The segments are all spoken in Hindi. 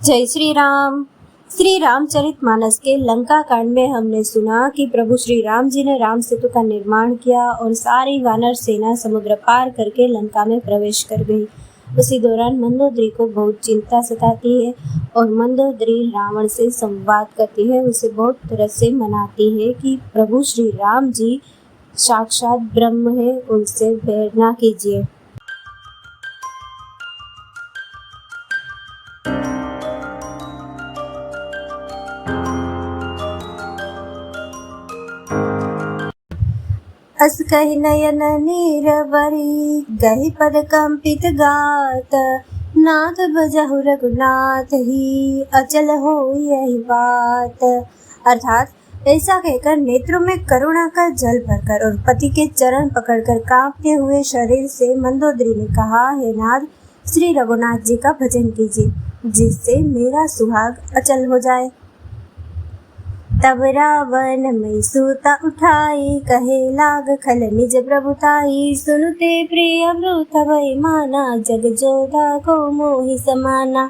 जय श्री राम। श्री रामचरितमानस के लंका कांड में हमने सुना कि प्रभु श्री राम जी ने राम सेतु का निर्माण किया और सारी वानर सेना समुद्र पार करके लंका में प्रवेश कर गई। उसी दौरान मंदोदरी को बहुत चिंता सताती है और मंदोदरी रावण से संवाद करती है, उसे बहुत तरह से मनाती है कि प्रभु श्री राम जी साक्षात ब्रह्म है, उनसे बैर ना कीजिए। अस कहि नयन नीरवरी गहि पद कंपित गात, नाथ बजहु रघुनाथ ही अचल हो यही बात। अर्थात ऐसा कहकर नेत्रों में करुणा का जल भरकर और पति के चरण पकड़कर कांपते हुए शरीर से मंदोदरी ने कहा, हे नाथ, श्री रघुनाथ जी का भजन कीजिए, जिससे मेरा सुहाग अचल हो जाए। तब रावण में सूता उठाई, कहे लाग खल निज प्रभुताई। सुनते प्रिय व्रुत भय माना, जग जोधा को मोहि समाना।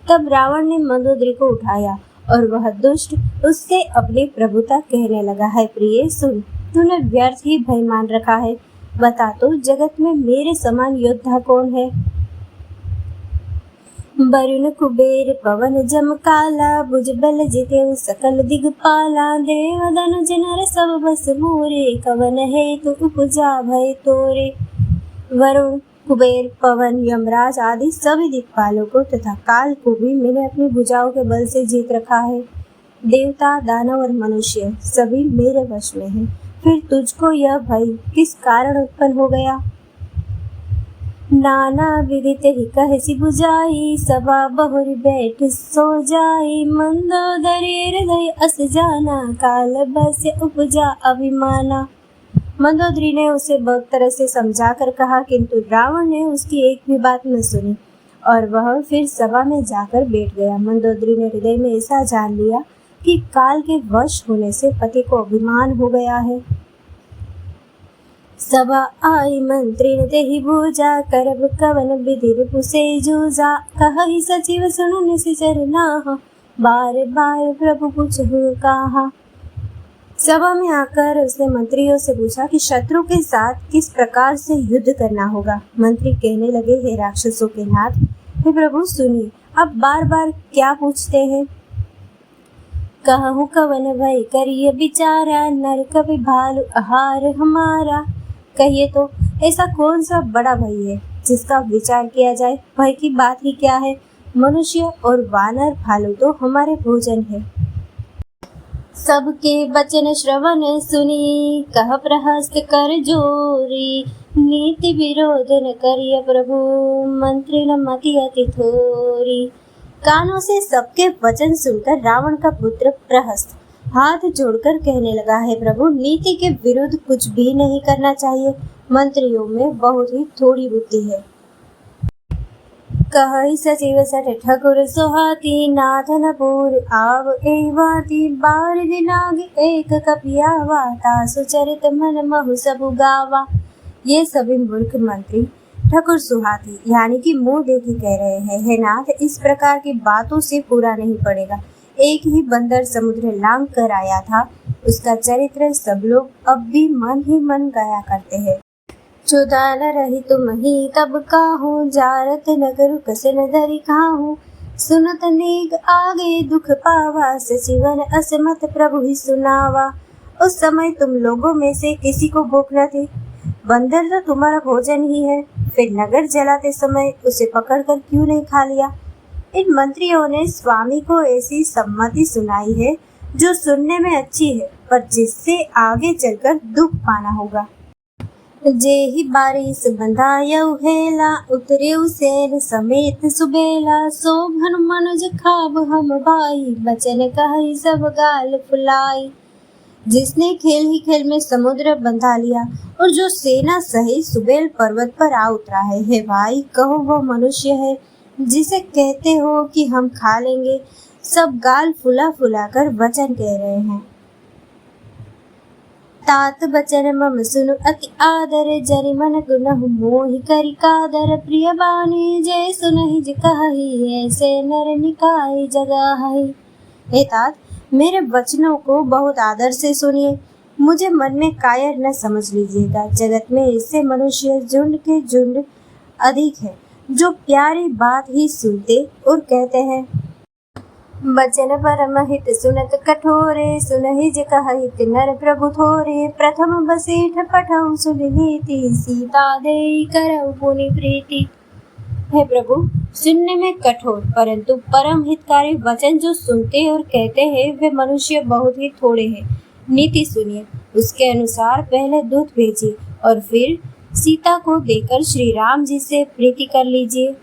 तब रावण ने मंदोदरी को उठाया और वह दुष्ट उससे अपनी प्रभुता कहने लगा, है प्रिय सुन, तूने व्यर्थ ही भय मान रखा है। बता तो जगत में मेरे समान योद्धा कौन है। वरुण कुबेर पवन जम काला, भुज बल जितेउ सकल दिगपाला। देव धनुज नर सब बस मोरे, कवन है तू उपजा भय तोरे। वरुण कुबेर पवन यमराज आदि सभी दिक्पालों को तथा काल को भी मैंने अपनी भुजाओं के बल से जीत रखा है। देवता दानव और मनुष्य सभी मेरे वश में हैं। फिर तुझको यह भय किस कारण उत्पन्न हो गया। नाना विदित ही कहसी बुझाई, सभा बहुरी बैठ सो जाई। मंदोदरी हृदय अस जाना, काल बस उपजा अभिमाना। मंदोदरी ने उसे बहुत तरह से समझा कर कहा, किंतु रावण ने उसकी एक भी बात न सुनी और वह फिर सभा में जाकर बैठ गया। मंदोदरी ने हृदय में ऐसा जान लिया कि काल के वश होने से पति को अभिमान हो गया है। सभा आई मंत्री तेहि भूजा, करब कवन विधि रिपुसे जूझा। कहि सचिव सुनु निशिचर नाहा, बार बार प्रभु पूछहु कहा। सभा में आकर उसने मंत्रियों से पूछा कि शत्रु के साथ किस प्रकार से युद्ध करना होगा। मंत्री कहने लगे, हे राक्षसों के नाथ, हे प्रभु सुनिए, अब बार बार क्या पूछते हैं। कहूँ कवन भय करिए विचारा, नर कवि भालु आहार हमारा। कहिए तो ऐसा कौन सा बड़ा भय है जिसका विचार किया जाए। भय की बात ही क्या है, मनुष्य और वानर भालू तो हमारे भोजन है। सबके वचन श्रवण सुनी, कह प्रहस्त कर जोरी। नीति विरोध न करिय प्रभु, मंत्री न मति अति थोरी। कानों से सबके वचन सुनकर रावण का पुत्र प्रहस्त हाथ जोड़कर कहने लगा, है प्रभु, नीति के विरुद्ध कुछ भी नहीं करना चाहिए। मंत्रियों में बहुत ही थोड़ी बुद्धि है। कहि सचिव सठ ठकुर सोहाती, नाथ न पूर आव एवाती। बार दिनाग एक कपियावा, तासु चरित मन महु सबु गावा। ये सभी मूर्ख मंत्री ठकुर सुहाती यानी कि मुंह देखी कह रहे हैं, हे नाथ, इस प्रकार की बातों से पूरा नहीं पड़ेगा। एक ही बंदर समुद्र लांग कर आया था, उसका चरित्र सब लोग अब भी मन ही मन गाया करते हैं। चुदाल रही तुम ही तब काहू, जारत नगर कसे न धरी खाहू। सुनत नेग आगे दुख पावा, सचिवन असमत प्रभु ही सुनावा। उस समय तुम लोगों में से किसी को भूख न थी, बंदर तो तुम्हारा भोजन ही है, फिर नगर जलाते समय उसे पकड़कर क्यों नहीं खा लिया। इन मंत्रियों ने स्वामी को ऐसी सम्मति सुनाई है जो सुनने में अच्छी है, पर जिससे आगे चलकर दुख पाना होगा। जेहि बारिश बंधायउ हेला, उतरेउ सेन समेत सुबेला। शोभन मनुज खाब हम भाई, बचन कहि सब गाल फुलाई। जिसने खेल ही खेल में समुद्र बंधा लिया और जो सेना सहित सुबेल पर्वत पर आ उतरा है, हे भाई, कहो वो मनुष्य है जिसे कहते हो कि हम खा लेंगे। सब गाल फुला फुला कर वचन कह रहे हैं। तात बचन मम सुनु अति आदर, जरि मन गुनहु मोहि करि कादर। प्रिय बानी जय सुनहि जे कहहि, ऐसे नर निकाय जगाहि। हे तात, मेरे वचनों को बहुत आदर से सुनिए, मुझे मन में कायर न समझ लीजिएगा। जगत में इससे मनुष्य झुंड के झुंड अधिक है, जो प्यारी बात ही सुनते और कहते हैं। बचन परम हित सुनत कठोरे, सुनहि जे कहहित नर प्रभु थोरे। प्रथम बसीठ पठऊ सुनि नीति, सीता देई करऊ पुनि प्रीति। हे प्रभु, सुनने में कठोर परंतु परम हितकारी वचन जो सुनते और कहते हैं वे मनुष्य बहुत ही थोड़े हैं। नीति सुनिए, उसके अनुसार पहले दूत भेजिए और फिर सीता को देकर श्री राम जी से प्रीति कर लीजिए।